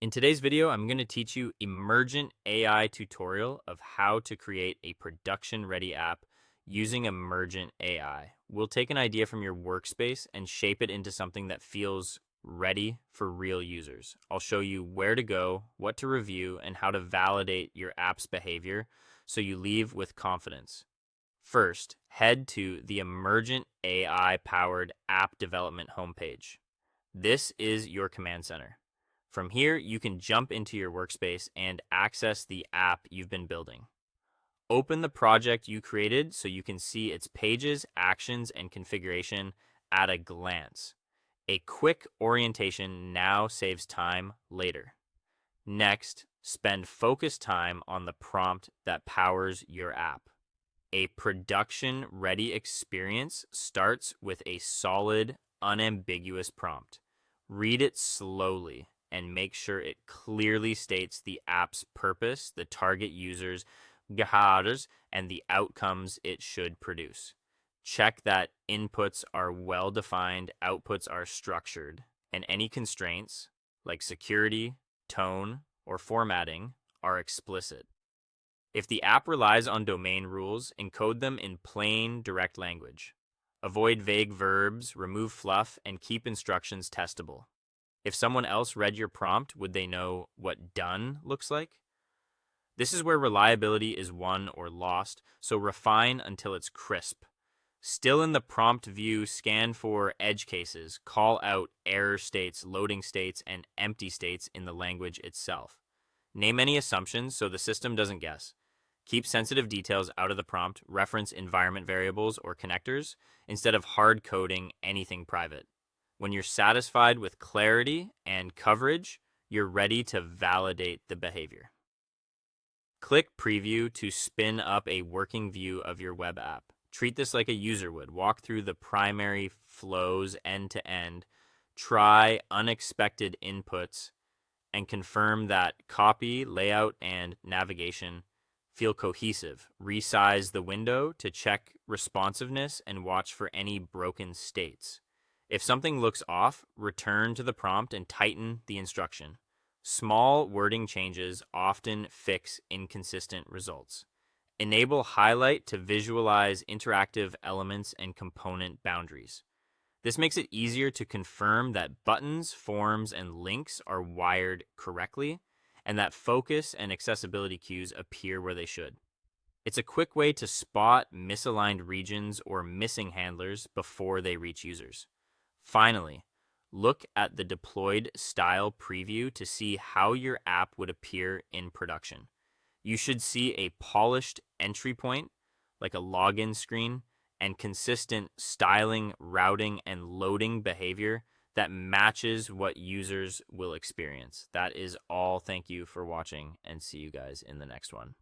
In today's video, I'm going to teach you Emergent AI tutorial of how to create a production-ready app using Emergent AI. We'll take an idea from your workspace and shape it into something that feels ready for real users. I'll show you where to go, what to review, and how to validate your app's behavior so you leave with confidence. First, head to the Emergent AI-powered app development homepage. This is your command center. From here, you can jump into your workspace and access the app you've been building. Open the project you created so you can see its pages, actions, and configuration at a glance. A quick orientation now saves time later. Next, spend focused time on the prompt that powers your app. A production-ready experience starts with a solid, unambiguous prompt. Read it slowly and make sure it clearly states the app's purpose, the target users, and the outcomes it should produce. Check that inputs are well defined, outputs are structured, and any constraints like security, tone, or formatting are explicit. If the app relies on domain rules, encode them in plain, direct language. Avoid vague verbs, remove fluff, and keep instructions testable. If someone else read your prompt, would they know what done looks like? This is where reliability is won or lost, so refine until it's crisp. Still in the prompt view, scan for edge cases, call out error states, loading states, and empty states in the language itself. Name any assumptions so the system doesn't guess. Keep sensitive details out of the prompt, reference environment variables or connectors, instead of hard coding anything private. When you're satisfied with clarity and coverage, you're ready to validate the behavior. Click Preview to spin up a working view of your web app. Treat this like a user would. Walk through the primary flows end to end, try unexpected inputs, and confirm that copy, layout, and navigation feel cohesive. Resize the window to check responsiveness and watch for any broken states. If something looks off, return to the prompt and tighten the instruction. Small wording changes often fix inconsistent results. Enable highlight to visualize interactive elements and component boundaries. This makes it easier to confirm that buttons, forms, and links are wired correctly, and that focus and accessibility cues appear where they should. It's a quick way to spot misaligned regions or missing handlers before they reach users. Finally, look at the deployed style preview to see how your app would appear in production. You should see a polished entry point, like a login screen, and consistent styling, routing, and loading behavior that matches what users will experience. That is all. Thank you for watching, and see you guys in the next one.